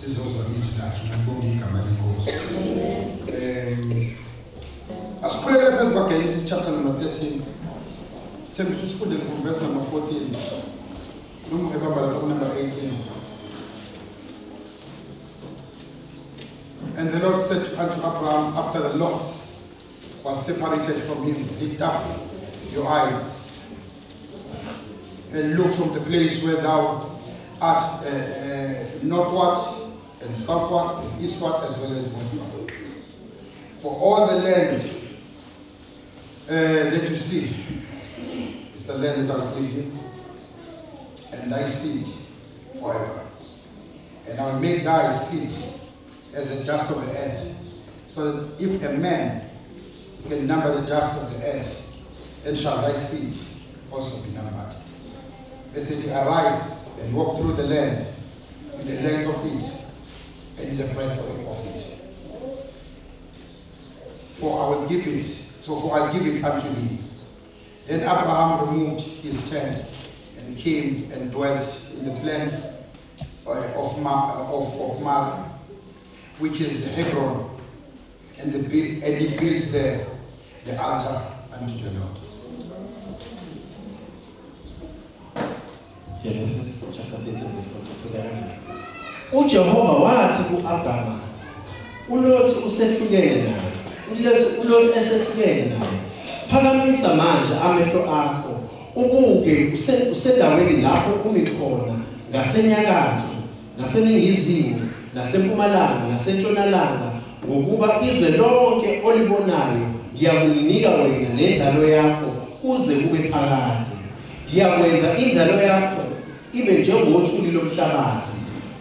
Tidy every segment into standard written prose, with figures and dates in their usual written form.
sizozwa izwi lakhe ngibonga igama lenkosi. Asikhulekele phezu kwaGenesis chapter number 13. Sithemba sifunde from verse number 14. Noma ebabala number 18. And the Lord said unto Abraham after the Lot was separated from him, lift up your eyes and look from the place where thou art northward and southward and eastward as well as westward. For all the land that you see is the land that I will give you, and thy seed forever. And I will make thy seed as the dust of the earth. So if a man can number the dust of the earth, then shall thy seed also be numbered. It says, arise and walk through the land in the length of it and in the breadth of it. For I will give it unto thee. Then Abraham removed his tent and came and dwelt in the plain of Mamre, which is the Hebron, and he built there the altar unto the Lord. Genesis chapter 13 verse 44. uJehova wathi ku-Abrama, uLothi usehlukene naye, uLothi esehlukene naye, phakamisa manje amehlo akho ubuke usendaweni lapho umi khona, ngasenyakatho naseningizimu nasempumalanga nasentshonalanga, ngokuba izwe lonke olibonayo ngiyakunika wena nenzalo yakho kuze kube phakade. Ngiyakwenza inzalo yakho ibe njengothuli lomhlabathi,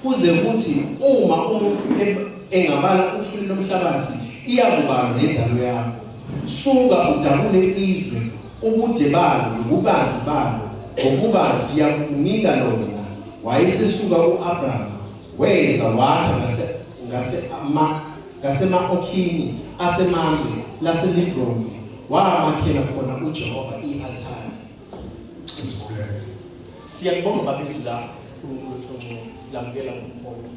kuze kuthi uma umuntu engabala uthuli lomhlabathi iyakubalwa nenzalo yakho. Suka udabule izwe ubude balo nobubanzi balo, ngokuba ngiyakunika lona. Wayesesuka ku-Abrama weza wakha ngasema-Okhini aseMamre laseLibroni, wamakhela khona uJehova i-althari. Siyabonga babizo la uNkulunkulu Thongwe, silamukela ngomholo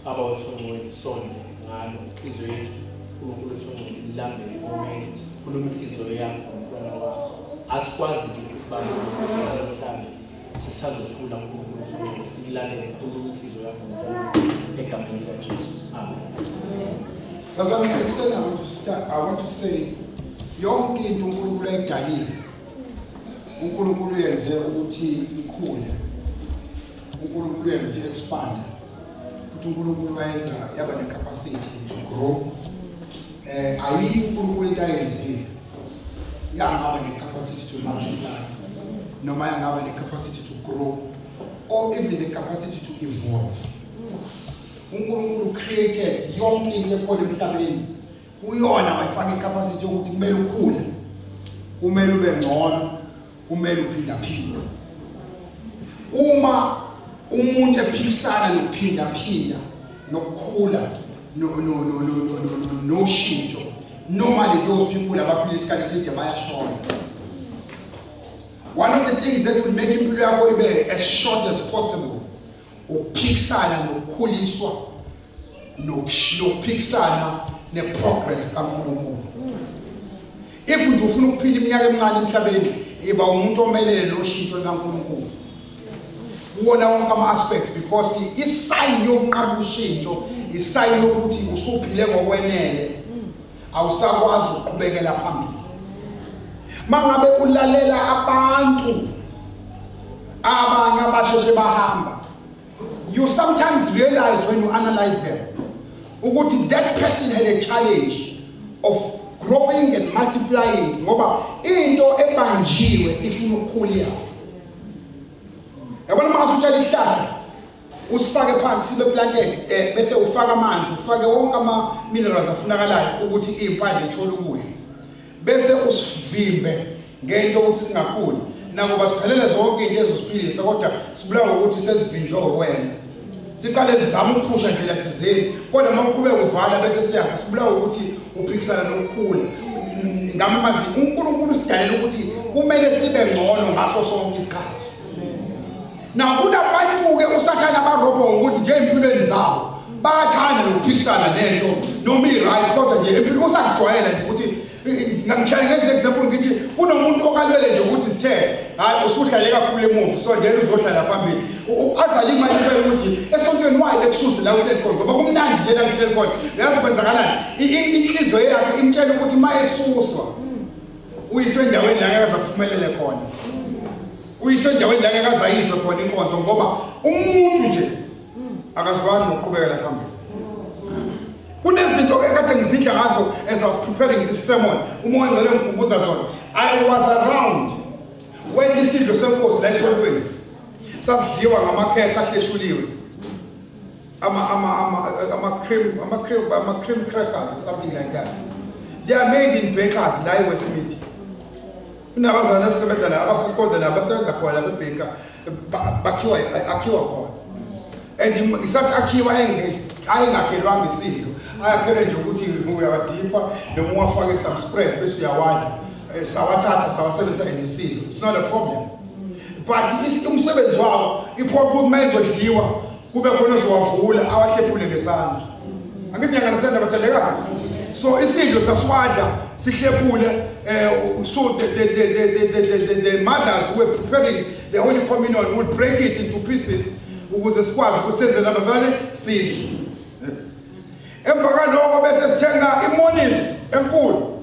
abawathongwe sonke ngalo izwe yethu. uNkulunkulu Thongwe lilambe ngomeni khuluma inhliziyo yakho ngomntwana wakho. Asikwazi ukubamba zokuhlala namhlanje sisazothula uNkulunkulu Thongwe silalele khuluma inhliziyo yakho egameni likaJesu. Amen. As I'm saying, I want to say, yonke into uNkulunkulu ayidalile. uNkulunkulu yenze ukuthi ikhule. uNkulunkulu yenze ukuthi expand. Futhi uNkulunkulu wayenza yaba necapacity to grow. Ayikho uNkulunkulu into ayenzile yangaba necapacity to multiply, noma yangaba necapacity to grow, or even the capacity to evolve. uNkulunkulu created yonke into ekhona emhlabeni, kuyona wayifaka icapacity yokuthi kumele ukhule, kumele ube ngcono, kumele uphinda-phinda. Uma umuntu ephikisana nokuphinda-phinda nokukhula noshintsho, normally those people abaphila isikhathi eside bayashona. One of the things that will make impilo yakho ibe as short as possible, ukuphikisana nokukhuliswa nokuphikisana ne-progress kaNkulunkulu. If nje ufuna ukuphila iminyaka emincane emhlabeni, iba umuntu omelele noshintsho likaNkulunkulu kuwona wonke ama-aspects, because isign yokuqala ushintsho isign yokuthi usuphile ngokwenele, awusakwazi ukuqhubekela phambili. Mangabe ulalela abantu abanye abasheshe bahamba, you sometimes realize when you analyze them ukuthi that person had a challenge of growing and multiplying, ngoba into ebanjiwe ifuna ukukhula yafu. Yabona mase utshala isihlahla usifake phansi sibe planted, bese ufaka amanzi, ufake wonke ama minerals afunakalayo ukuthi impande ithole ukudla, bese usivimbe ngento ukuthi singakhuli. Nakuba siphelele zonke into ezosiphilisa, kodwa sibulawa ukuthi sesivinjwe wena, siqale sizama ukuphusha ndlela thizeni, kodwa uma uqhubeka uvala bese siyakha sibulawa ukuthi uphikisana nokukhula. Ngamazi uNkulunkulu sidalela ukuthi kumele sibe ngcono ngaso sonke isikhathi. Na kunabantu ke usathana abarobho ukuthi nje empilweni zabo bayathanda nokuphikisana nento noma i-right kodwa nje empilweni usakujwayela nje ukuthi ngihlale ngenze example ngithi kunomuntu okalwele nje ukuthi sithe hayi usuhlale kakhulu emuva so ngeke uzohlala phambili azali imali ukuthi esontweni wayo ekusuze la uhleli khona ngoba kumnandi nje la uhleli khona uyazi kwenzakalani inhliziyo yakhe imtshela ukuthi mayesuswa uyiswe endaweni la ngeke azaphumelele khona uyiswe endaweni la ngeke azayizwe khona inkonzo ngoba umuntu nje akazwani nokuqhubekela phambili. Kunezinto ekade ngizidla ngazo as I was preparing this sermon. Umoya ngale ngikhumbuza zona. I was around when isidlo senkosi la esontweni sasidliwa ngamakhekhe ahleshuliwe. Ama cream crackers or something like that. They are made in bakers la eWestmead. Kunabazana asebenza la abakhosikoza la abasebenza khona la bebaker akhiwa khona. And isathi akhiwa ayingakhelwanga isidlo ayakhelwe nje ukuthi uyabadipha noma uwafake some spread bese uyawadla sawathatha sawasebenzisa isidlo. It's not a problem, but umsebenzi wabo iphopho mayizodliwa kube khona ozowavula awahlephule ngesandla. Angithi ngiyanganisela abathandekayo. So isidlo sasiwadla sihlephule so the mothers who were preparing the Holy Communion would break it into pieces ukuze sikwazi ukusenzela abazalwane sidle. Emva kaloko bese sithenga imonisi enkulu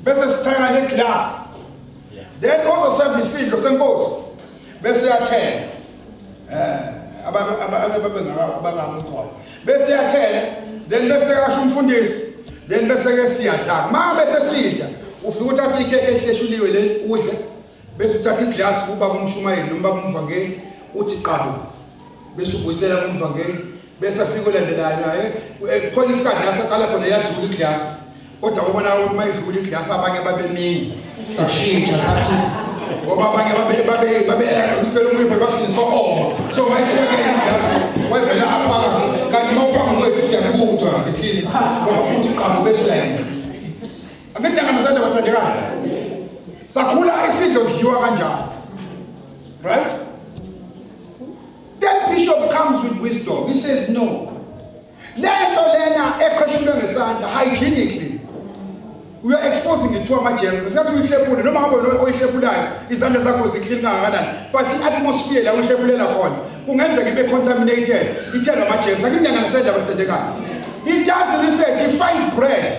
bese sithenga neglass then ozoserve isidlo senkosi bese yathela abangamkhona bese yathela then bese kasho umfundisi then bese ke siyadla ma bese sidla ufika uthatha ikhekhe ehleshuliwe le udle bese uthatha iglass kuba kumshumayeli noma kumvangeli uthi qabu bese ubuyisela kumvangeli bese afika olandelayo naye khona isikhathi la saqala khona yadlula iglass kodwa ubona ukuthi mayidlula iglass abanye babemini sashintsha sathi ngoba abanye babe uphela umuntu basinso so mayifike iglass wavela apha kanti mawuphambi kwethu siyakubuza ehlisa ngoba uthi qamu bese uyayenza akudanga nasanda bathandekayo sakhula isidlo sidliwa kanjani, right? That bishop comes with wisdom. He says, no. Lento lena ekhweshulwe ngesandla hygienically. We are exposing it to ama-germs. Sathi uyihlephule noma ngabe oyihlephulayo izandla zakho ziclean kangakanani, but i-atmosphere la uyihlephulela khona kungenzeka ibe contaminated ithelwe ama-germs. Akunyanga nasendla abathandekayo. He does research. He finds bread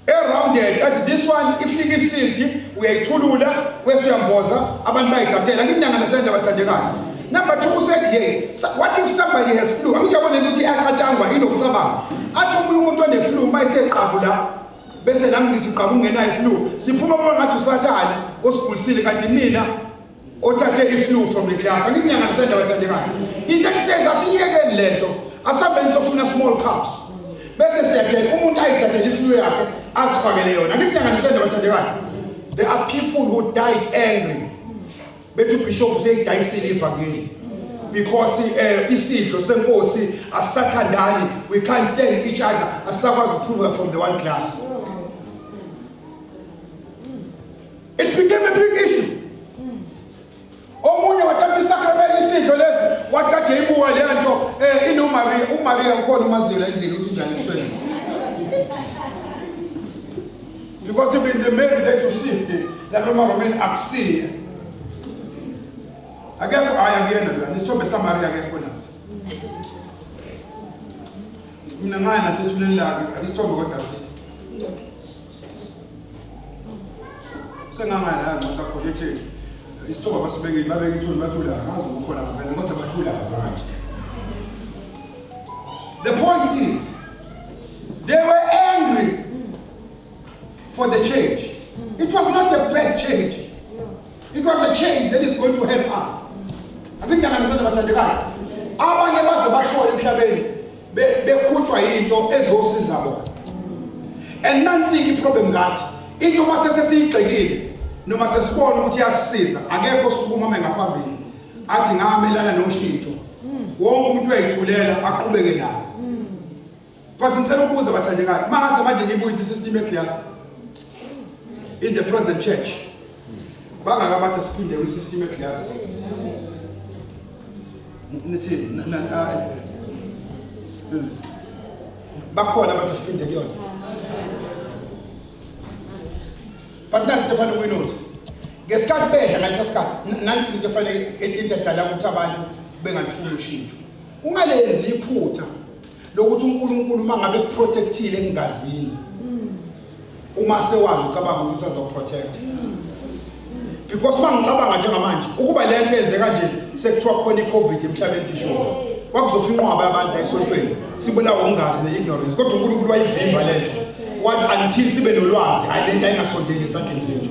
arounded at this one ifika isilti uyayithulula bese uyamboza abantu bayithathela. Akunyanga nasendla abathandekayo. Number two said, hey, what if somebody has flu? Akuthi yabona ukuthi iyaqatshangwa inokucabanga. Athi umuntu one-flu mayithe qabula bese nami ngithi qabu ungenayo flu. Siphuma bona ngathi usathane osigulisile kanti mina othathe i-flu from the class. Angithi ngiyanganisela abathandekayo. Into says asiyekeni lento asabenze sofuna small cups. Bese siyatshela umuntu ayithathele i-flu yakhe asifakele yona. Angithi ngiyanganisela abathandekayo. There are people who died angry. Bethu bishop sayidayisile ivangeli because isidlo senkosi asathandani, we can't stand each other, asakwazi ukuprove from the one class. It became a big issue. Omunye wathatha isakramenti isidlo lesi wakade ibuka le nto uMaria ukhona umazila endlini uthi njani isweni. Because even the Mary that you see la Roman akusiya akekho ayangena la nisombe samaria akekho naso mina ngaya nasethuleni lami akisithombe kodwa sengangaya la ngicela khona ethi isithombe basibeke babeke ithuli bathula ngazi ukukhona ngene kodwa bathula manje. The point is they were angry for the change. It was not a bad change. It was a change that is going to help us. Akunyanga bathandekayo abanye baze bashona emhlabeni bekhutshwa into ezosiza bona. And nansi iproblem ngathi into mase sesiyigxekile noma sesibona ukuthi iyasisiza akekho sukuma ngaphambili athi ngamelana noshintsho wonke umuntu uyayithulela aqhubeke nayo. But ngicela ukubuza bathandekayo mase manje ngibuyisa isystem eclass in the present church bangakabatha siphinde kwisystem eclass. bakhona abantu asiphinde kuyona. But nanti kufanele uyinothi ngesikhathi bedla ngalesa sikhathi nansi into efanele into edala ukuthi abantu bengalifuni ushintsho. Ungalenzi iphutha lokuthi uNkulunkulu mangabe kuprotectile engazini uma sewazi ucabanga ukuthi usazoprotect. Because mangicabanga njengamanje ukuba le nto yenzeka nje sekuthiwa khona iCovid emhlabeni bisho kwakuzothi inqwaba yabantu esontweni sibulawa ungazi neignorance kodwa uNkulunkulu wayivimba le nto wathi until sibe nolwazi hayi le nto ayingasondeli esandleni sethu.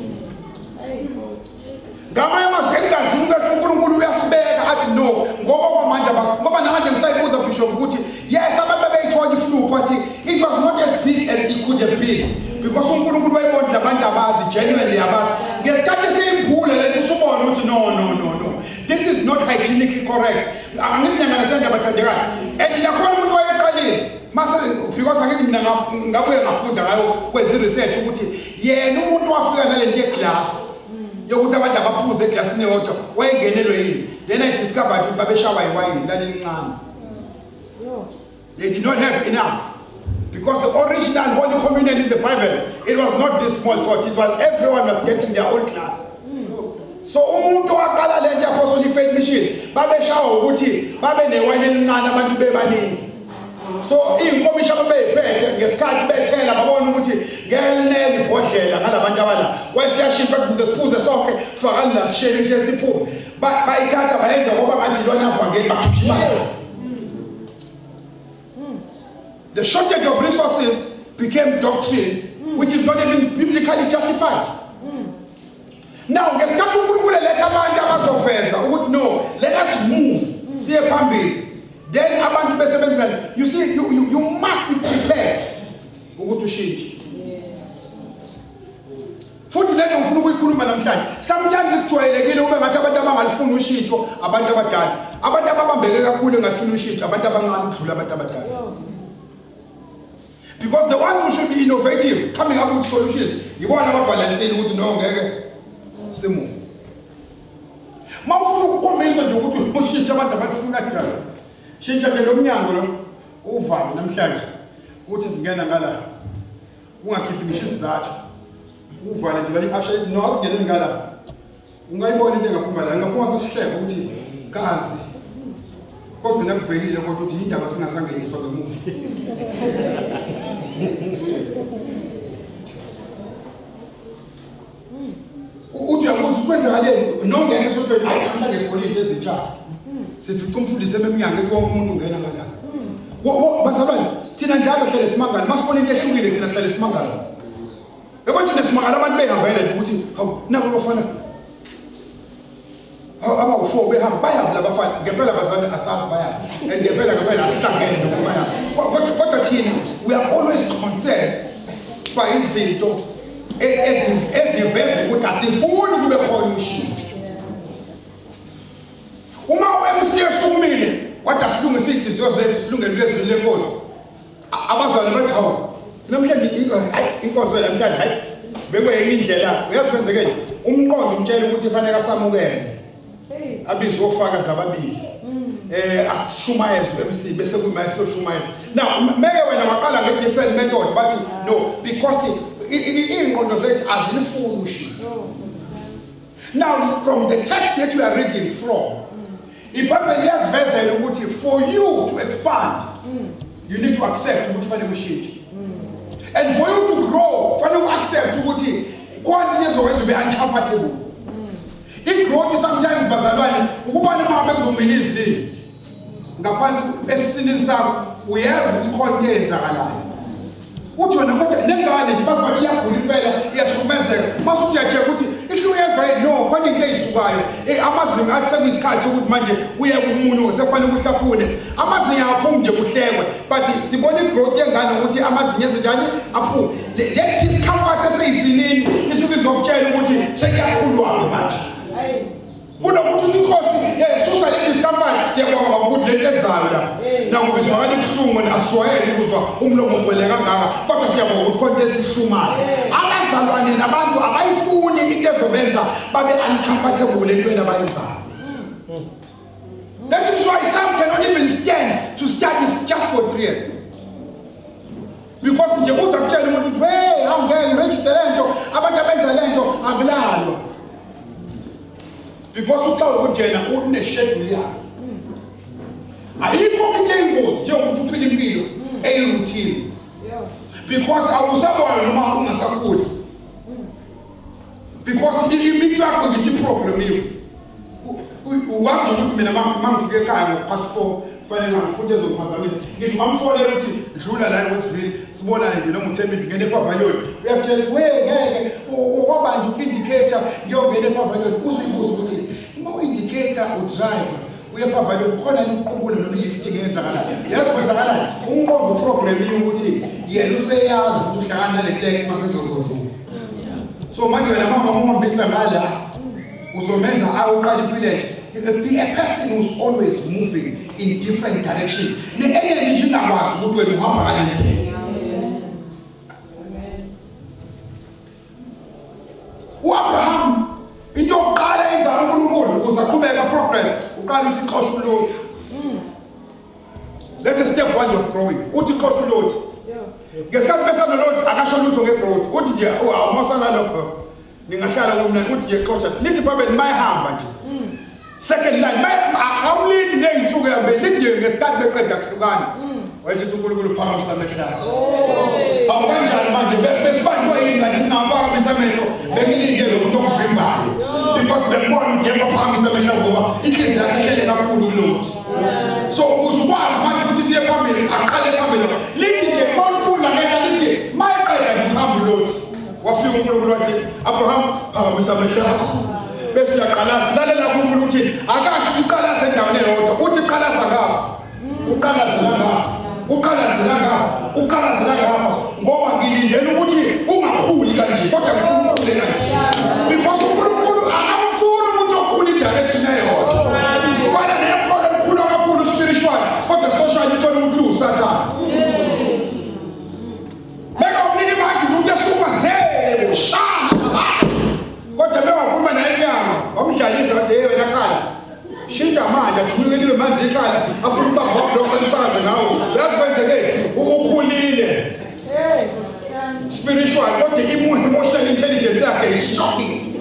Ngamanye amazwi engazini ukuthi uNkulunkulu uyasibeka athi no ngoba kwamanje ngoba namanje ngisayibuza bishop ukuthi yes abantu bebeyithola iflu but it was not as big as it could have been because uNkulunkulu wayebona labantu abazi genuinely abazi ngesikhathi seyimphule lento usubona ukuthi no this is not hygienically correct. Angithi ngiyangalasenda bathandekayo and nakhona umuntu wayeqalile mase because akithi mina ngabuye ngafunda ngayo kwenza research ukuthi yena umuntu wafika nalento yeglass yokuthi abantu abaphuze eglassini yodwa wayengenelwe yini then I discovered ukuthi babeshawa iwayini lalincane. They did not have enough because the original Holy Communion in the Bible it was not this small tot, it was everyone was getting their own glass. So umuntu waqala lento yapostolic faith mission babeshawa ukuthi babe newayini elincane abantu bebaningi. So inkomisha babeyiphethe ngesikhathi bethela babona ukuthi ngelineli ibhodlela ngalabantu abala wayesiyashintsha ukuze siphuze sonke fakani la sishele nje siphume bayithatha bayenza ngoba ngathi lona vangeli bakhishima. The shortage of resources became doctrine which is not even biblically justified. Now ngesikhathi uNkulunkulu letha abantu abazoveza ukuthi no let us move siye phambili. Then abantu besebenzana you see you must be prepared ukuthi ushintshe. Futhi lento ngifuna ukuyikhuluma namhlanje sometimes kujwayelekile ube ngathi abantu abangalifuni ushintsho abantu abadala abantu ababambeke kakhulu engafuni ushintsho abantu abancane ukudlula abantu abadala. Because the ones who should be innovative coming up with solutions yibona ababalansile ukuthi no ngeke simove. Mawufuna ukukhombisa nje ukuthi ushintshe abantu abafuna kanjani shintsha nje lomnyango lo uvalo namhlanje uthi singena ngala ungakhiphi ngisho isizathu uvale nje bali asha izi no asingene ngala ungayibona into engaphuma la ngaphuma sesihleka ukuthi kazi kodwa nakuvelile kodwa uthi indaba singasangeniswa ngemuva. Uthi yakuthi kwenzakaleni nongeke esontweni hayi namhlanje sikhona into ezintsha sifica umfundisi ememnyango ethi wonke umuntu ungena ngala. Bazalwane thina njalo hlele simangala masibona into ehlukile thina hlele simangala. Yabona thina simangala abantu behamba yena ukuthi hawu nabo bafana abawu4 behamba bayaphi labafana ngempela bazalwane asazi bayaphi and ngempela asihlangene nokubayaphi kodwa thina we are always concerned by izinto eziveza ukuthi asifuni kube khona ushintsho. Uma uMCS umile wathi asilungise inhliziyo zethu silungele lezwi lenkosi abazalwane bathi hawu namhlanje inkonzo namhlanje hayi bekwenye indlela uyazi kwenzekeni umqondo umtshela ukuthi fanele asamukele abize ofakazi ababili asishumayezwe MC bese kuyimayiswa shumayela. Now meke wena waqala nge different method but no because inqondo zethu azilifuni ushintsho. Now from the text that we are reading from iBhayibheli liyasivezela ukuthi for you to expand you need to accept ukuthi fanele ushintshe and for you to grow fanele uaccept ukuthi kwani lezokwenza ube uncomfortable. I-growth sometimes bazalwane ukubona uma bezomila izini ngaphansi esinini sakho uyazi ukuthi khona into eyenzakalayo uthi wena kodwa nengane nje bazothi iyagula impela iyahlukumezeka masuthi uyatshela ukuthi ihlukuyezwa yini no khona into eyisukayo amazinga athi sekuyisikhathi ukuthi manje uye kumunyu sekufanele ukuhlafune amazinga aphumi nje kuhlekwe but sibona i-growth yengane ukuthi amazinga enze njani aphume le discomfort eseyisinini isuke izokutshela ukuthi sekuyakhulwa manje kunokuthi inkosi susa le discomfort siyabonga ukuthi lento ezayo la nakuba izwakala ibuhlungu asijwayele ukuzwa umlomo ugcwele kangaka kodwa siyabonga ukuthi konke esihlumayo abazalwane nabantu abayifuni into ezobenza babe uncomfortable entweni abayenzayo. That is why some cannot even stand to study just for 3 years. Because nje uza kutshela umuntu ukuthi hey awungeke register lento abantu abenza lento akulalwa. Because uxa ukujena une schedule yakhe. Ayikho into engozi nje ukuthi uphile impilo eyiroutine. Because awusabona noma ungasakhuli. Because impilo yakho ngisiprogram yiyo. Wazi ukuthi mina mangifike ekhaya ngo-4 fanele ngifunde ezokuphazamisa ngisho ngamfonela ukuthi dlula la eWestville sibonane nje noma uThembile ngene ePavilion uyakutshela ukuthi ngeke okwabanje uku-indicator ngiyongena ePavilion uzibuza ukuthi uma u-indicator udriver uye ePavilion khona ukuqubula noma ilifting eyenzakalayo yazi kwenzakalani umqondo uprogram ukuthi yena useyazi ukuthi uhlangana nale tax masezogodlula so manje wena mama umuhambisa ngala uzomenza awuqala impilo. Be a person who's always moving in different directions. Abraham, into yokuqala enza uNkulunkulu uzaqhubeka progress, uqala uthi xosha uLothi. That's a step 1 of growing. Uthi xosha uLothi. Ngesikhathi bese noLothi akasho lutho ngegrowth. Uthi nje awumasana lokho. Ningahlala komnandi uthi nje xosha. Lithi babe mayihamba nje. Second line, amlindi neyinsuku yambe lindile ngesikhathi beqeda kuhlukana. Wayethi uNkulunkulu phakamisa amehlo. Awukanjani manje besibanjwa ingane singaphakamisa amehlo bekilindele ukuthi okuvimbayo. Because bembona ngeke phakamisa amehlo ngoba inhliziyo yakhe ihlele kakhulu kuLothi. So uzukwazi manje ukuthi siye phambili aqale phambili. Lithi nje mawufunda ngeke lithi mayiqeda ukuhamba uLothi. Wafika uNkulunkulu wathi Abraham phakamisa amehlo akho. Bese uyaqalaza lalela uNkulunkulu uthi akathi uqalaza endaweni eyodwa uthi qalaza ngapha uqalaza ngapha uqalaza ngapha ngoba ngilindele ukuthi ungakhuli kanje kodwa ngifuna ukhule kanje because uNkulunkulu akamfuni umuntu okhula direction eyodwa ufana nekhona okukhulu kakhulu spiritual kodwa social ithola ukuthi uSathane beka umnike manje ukuthi esuma zebo shana kodwa bewakhuluma naye nyama wamdlalisa wathi hey wena khala shintsha manje ajuluke libe manzi ekhaya afuna ukuba ngoblock sanisaze ngawo yazi kwenzeke ukhulile spiritual kodwa emotional intelligence yakhe is shocking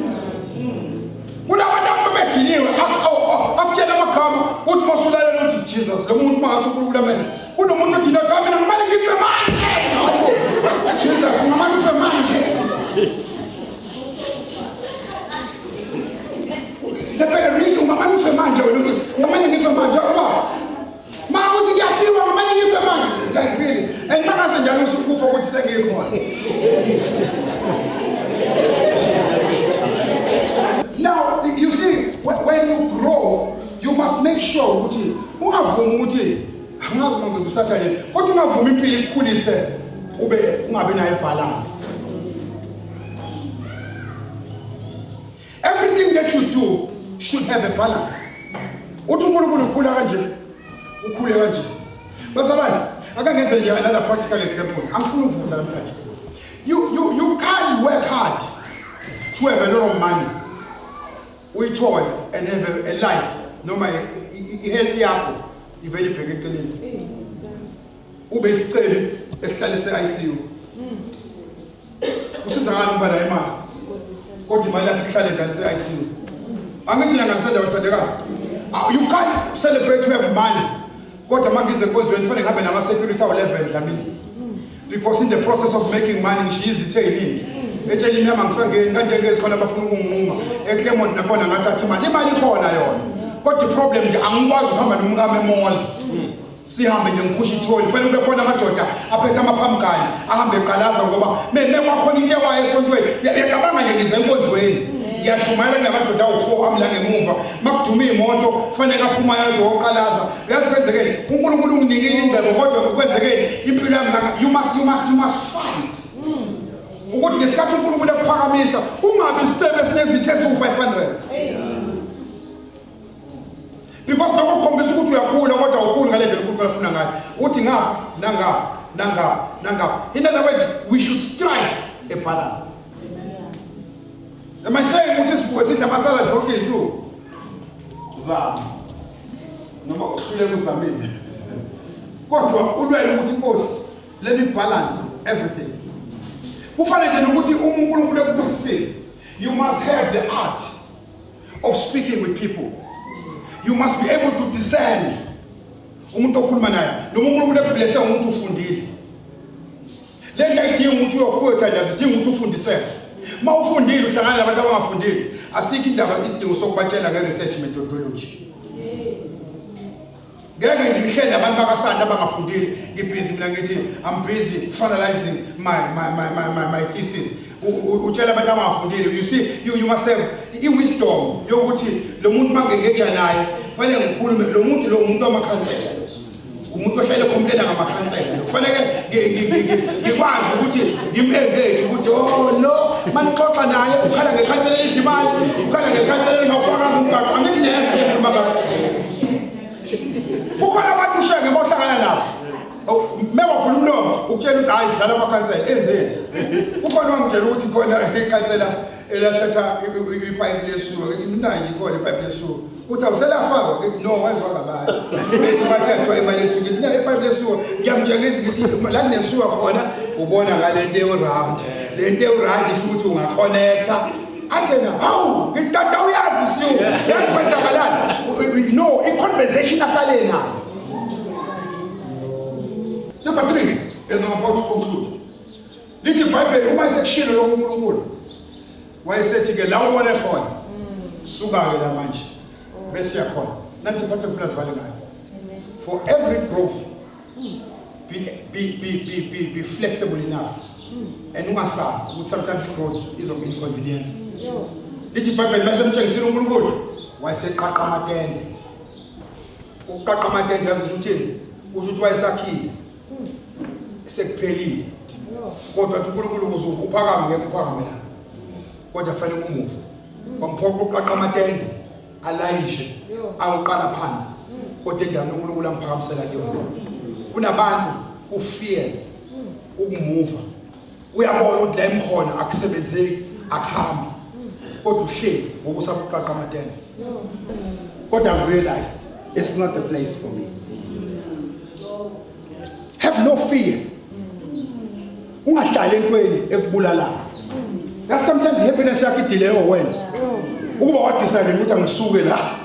kunabantu ababediniwe akutshela amagama uthi masulalela uthi Jesus lo muntu mase uNkulunkulu amehlo kunomuntu othina uthi mina kumele ngife manje Jesus ngamanje ufe manje really ungamane ufe manje wena uthi ngamane ngife manje ngoba ma uthi ngiyafiwa ngamane ngife manje like really and mangase njalo uthi ukufa ukuthi sengikhona. Now you see when you grow you must make sure ukuthi ungavumi ukuthi angazi ngizothi usathane kodwa ungavumi impilo ikhulise ube ungabe nayo balance. Everything that you do should have a balance. Uthi uNkulunkulu ukhula kanje, ukhule kanje. Basabani, akangenze nje another practical example. Angifuna ukuvutha namhlanje. You can't work hard to have a lot of money. Uyithola and have a life. Noma ihealth yakho ivele ibheke eceleni. Ube isicebe esihlale se-ICU. Usizakala ukuba la imali. Kodwa imali yakho ihlale njalo se-ICU. You can't celebrate to have money. Kodwa mangize konzweni kufanele ngabe nama security awu-11 dlamini. Because in the process of making money ngishiyizithe eyiningi. Etshela imnyama ngisangeni kanje ngezikhona abafuna ukunginquma. eClermont nakhona ngathatha imali ikhona yona. Kodwa iproblem nje angikwazi ukuhamba nomkami emall. Sihambe nje ngiphusha itholi fanele kube khona amadoda aphethe amaphambukani ahambe eqalaza ngoba kwakhona into ewayo esontweni yacabanga nje ngize enkonzweni ngiyashumayela namadoda awu4 amla ngemuva makuduma imoto kufanele aphuma yedwa oqalaza uyazi kwenzekeni uNkulunkulu unginikile indlela kodwa kwenzekeni impilo yami you must fight ukuthi ngesikhathi uNkulunkulu ekuphakamisa ungabi isicebe esinezithe esu500 because lokho kukhombisa ukuthi uyakhula kodwa awukhuli ngale ndlela uNkulunkulu afuna ngayo uthi ngapha nangapha in other words we should strike a balance. Am I saying ukuthi sivuke sidla amasala zonke insuku zama noma uhlule kuzamile kodwa ulwele ukuthi inkosi let me balance everything kufanele nje ukuthi uNkulunkulu ekubusisile you must have the art of speaking with people you must be able to discern umuntu okhuluma naye noma uNkulunkulu ekublesse umuntu ufundile lento ayidinga ukuthi uyokhwetha nje idinga ukuthi ufundiseke mawufundile uhlangana nabantu abangafundile asikho indaba isidingo sokubatshela nge-research methodology ngeke ngihlele nabantu bakasanda abangafundile ngibhizi mina ngithi I'm busy finalizing my thesis utshela abantu abangafundile you see you must have i-wisdom yokuthi lo muntu mangengeja naye kufanele ngikhulume lo muntu wamakhansela umuntu ohlele complain ngamakhansela kufanele ngikwazi ukuthi ngimengage ukuthi oh no manixoxa naye ukhala ngekhansela lezimali ukhala ngekhansela engafaka umgaqo angithi nje ngikhuluma ngakho ukhona abantu ushenge bohlangana nabo mewafuna umlomo ukutshela ukuthi hayi sidlala amakhansela enzeni ukhona wangitshela ukuthi khona ikhansela elathatha ipipe lesuka ngithi mina ngikho ipipe lesuka uthi awuselafaka ngithi no wazwa ngabantu bethi bathathwa imali lesuka ngithi na ipipe lesuka ngiyamtshengisa ngithi la kunesuka khona ubona ngalento eround lento eround futhi ungaconnecta athena hawu ngithi tata uyazi siyo yazi kwenzakalani no i-conversation ahlale nayo. Number 3 as I'm about to conclude lithi iBhayibheli uma isekushilo lo uNkulunkulu wayesethi ke la ubone khona suka-ke la manje bese yakhona nathi phathe kuphela sivale ngayo for every growth be flexible enough and ungasabi ukuthi sometimes growth is of inconvenience lithi iBhayibheli bese mtshengisile uNkulunkulu wayeseqaqa amatende uqaqa amatende yazi uthini usho ukuthi wayesakhile sekuphelile kodwa uNkulunkulu uzoba uphakame ngeke uphakame la kodwa fanele umuve kwamphoqa uqaqa amatende alayishe awuqala phansi kodwa endaweni uNkulunkulu amphakamisela kuyona kunabantu ufears ukumuva uyabona ukuthi la emkhona akusebenzeki akuhambi kodwa uhleli ngokusabuqaqa amatende kodwa I've realized it's not the place for me. Have no fear. Ungahlali entweni ekubulalayo. That sometimes happiness yakho idelay wena. Ukuba wadecide ukuthi angisuke la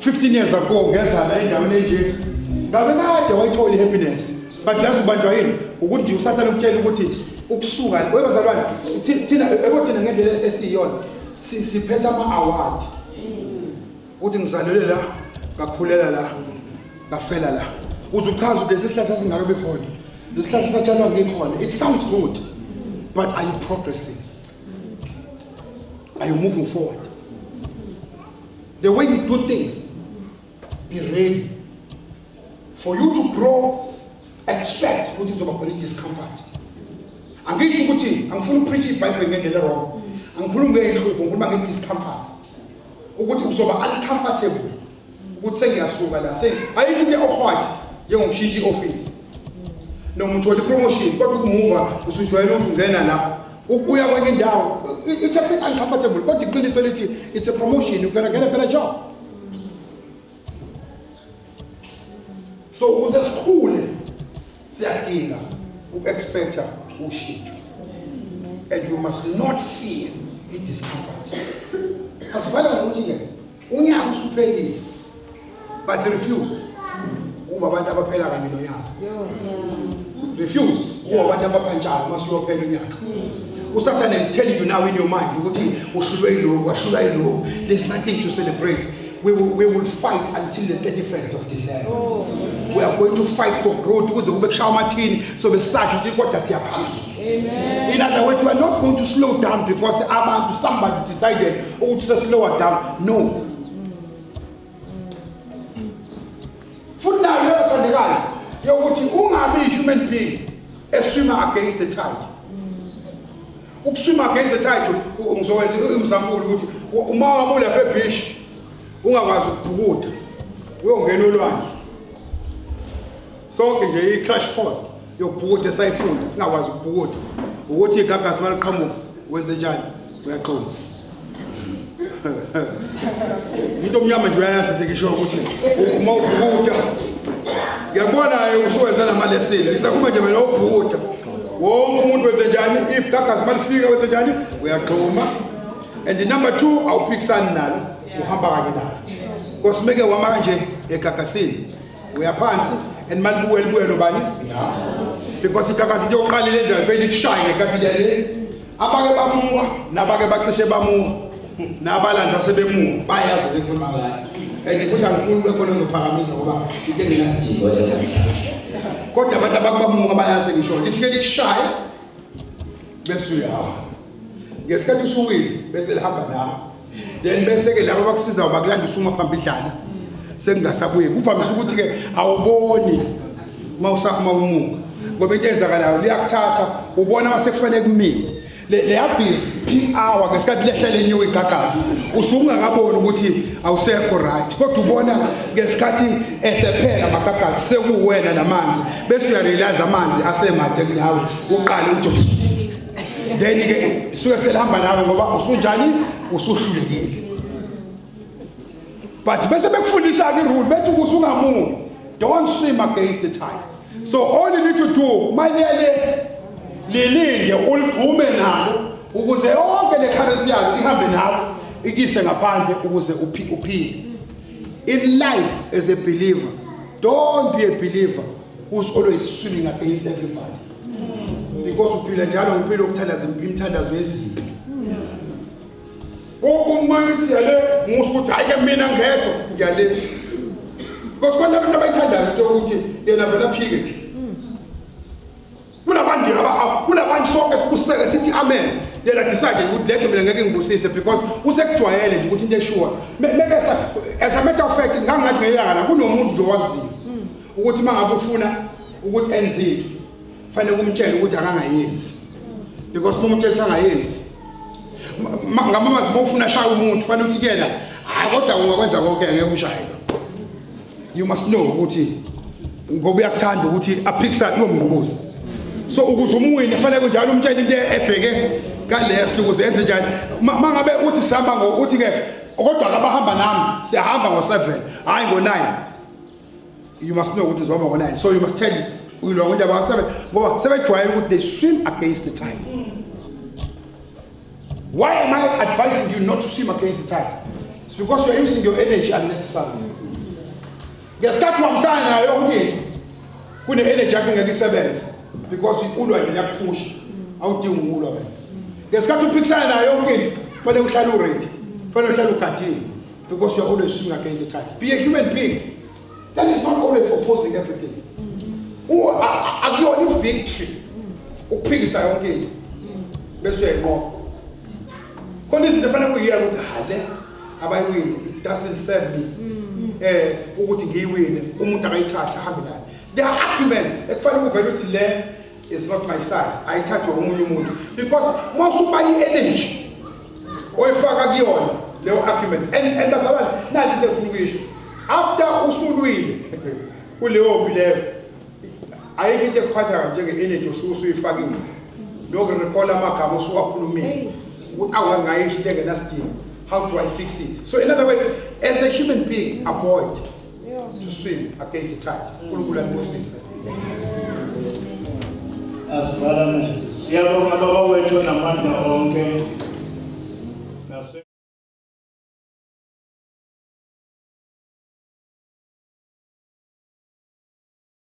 15 years ago ngeza la endaweni enje. Ngabe kade wayithola happiness. But yazi ubanjwa yini? Ukuthi nje usathana ukutshela ukuthi ukusuka webazalwane thina ekuthina ngendlela esiyona siphethe ama-award. Uthi ngizalelwe la ngakhulela la ngafela la. Uzuchaza ukuthi lesihlahla singake bekhona. Lesihlahla satshalwa ngikhona. It sounds good. But are you progressing? Are you moving forward? The way you do things, be ready. For you to grow, expect what is about discomfort. Angisho ukuthi angifuni ukupreach iBhayibheli ngendlela wrong. Angikhulumi ngeinhlupho, ngikhuluma nge-discomfort. Ukuthi uzoba uncomfortable. Ukuthi sengiyasuka la. Ayikho into okhwathi njengokushintsha i-office. Noma uthola i-promotion kodwa ukumuva usujwayele ukuthi ungena la. Ukuya kwenye indawo. It's a bit uncomfortable. Kodwa iqiniso lithi it's a promotion. You're going to get a better job. So ukuze sikhule siyadinga uku-expecta ushintsho. And you must not fear i-discomfort. Asifanele ukuthi ke unyaka usuphelile but refuse ukuba abantu abaphela kanye nonyaka. Refuse ukuba abantu abaphantshana masuyophela unyaka. Usathane is telling you now in your mind ukuthi uhlulwe yiloko wahlulwa yiloko. There's nothing to celebrate. We will fight until the 31st of December. We are going to fight for growth ukuze kube kushaya amathini so besathi ukuthi kodwa siyaphambili. Amen. In other words, we are not going to slow down because somebody decided to slow down. No. Futhi nayo yathandekayo yokuthi ungabi human being eswima against the tide. Ukuswima against the tide ngizokwenza imizambulo ukuthi uma wabula ebeach ungakwazi ukubhukuda uyongena olwandle sonke nje i-crash course yokubhukuda esayifunda singakwazi ukubhukuda ukuthi igagasi maliqhamuka wenze njani uyaxhuma umuntu omnyama nje uyayazi ngisho ukuthi uma ubhukuda ngiyabona usuwenza namalesini ngisakhuluma nje mina ubhukuda wonke umuntu wenze njani ibhagazi malifika wenze njani uyagxuma and number 2 awuphikisani nalo uhamba kanye nalo kosimeke wama nje egagasini uyaphansi and malibuye nobani la because igagasi nje uqala lenza vele ikushaye ngesathi le abake bamuka nabake bacishe bamuka nabalanda sebemuka bayazi ukuthi kukhuluma ngayo and futhi angifuni ube khona uzophakamisa ngoba into engenasidingo le kodwa abantu abakubamuka bayazi ngisho lifike likushaye bese uyawa ngesikhathi usuwile bese lihamba nawe then bese ke labo bakusiza ubakulanda usuma phambili dlana sengingasabuye kuvamise ukuthi ke awuboni mawusakuma umuka ngoba into enzakalayo liyakuthatha ubona mase kufanele kumile le habisi p hour ngesikhathi lehlele nyewe igagasi usungakaboni ukuthi awusekho right kodwa ubona ngesikhathi esephela amagagasi sekuwena namanzi bese uyarealize amanzi asemathe kunawe uqale uthi then ke suke selihamba nawe ngoba usunjani usuhlulekile but bese bekufundisa ke rule bethi ukusungamuka don't swim against the tide so all you need to do mayele lilinde uliphume nalo ukuze yonke le currency yakho ihambe nawe ikise ngaphandle ukuze uphile in life as a believer don't be a believer who's always swimming against everybody because uphila njalo uphila ukuthandaza imithandazo yeziphi umuntu yale musukuthi hayi ke mina ngedwa ngiyale because khona abantu abayithandayo into ukuthi yena vela phike nje kunabantu sonke sibuseke sithi amen yena decide ukuthi letho mina ngeke ngibusise because usekujwayele nje ukuthi into esure mekesa as a matter of fact ngangathi ngeyanga kunomuntu nje owaziyo ukuthi mangabe ufuna ukuthi enzile fanele kumtshela ukuthi akangayenzi because uma umtshela ukuthi angayenzi ngamama sibofuna shaya umuntu fanele uthi kuyena kodwa ungakwenza konke ngeke ushayeke you must know ukuthi ngoba uyakuthanda ukuthi aphikisane nomnqubuzo so ukuze umuwini fanele kunjalo umtshela into ebheke ka left ukuze enze njani mangabe uthi sihamba ngokuthi ke kodwa abahamba nami siyahamba ngo7 hayi ngo9 you must know ukuthi uzoma ngo9 so you must tell uyilwa ngoba aba7 ngoba sebejwayele ukuthi they swim against the tide. Why am I advising you not to swim against the tide? It's because you are using your energy unnecessarily. Ngesikhathi wamsana nayo yonke into kune energy yakhe ngeke isebenze because ulwa nje yakuphusha awudingi ukulwa wena. Ngesikhathi uphikisana nayo yonke into fanele uhlale uready, fanele uhlale ugadile because you are always swimming against the tide. Be a human being. That is not always opposing everything. Akuyona victory ukuphikisa yonke into bese uyayinqoba. Khona izinto efanele kuyiya ukuthi hale abayiwini it doesn't serve me ukuthi ngiyiwine umuntu akayithatha ahambe nayo. There are arguments ekufanele uvele ukuthi le is not my size ayithathwe umunye umuntu because mawusuba i-energy oyifaka kuyona leyo argument and basabani nathi into ekufuna ukuyisho after usulwile kuleyo mpi leyo ayikho into ekuphatha njenge-energy usuyifakile nokurecall amagama osuwakhulumile ukuthi awazi ngayisho into engenasidingo. How do I fix it? So in other words, as a human being, avoid to swim against the tide. Siyabonga baba wethu namandla onke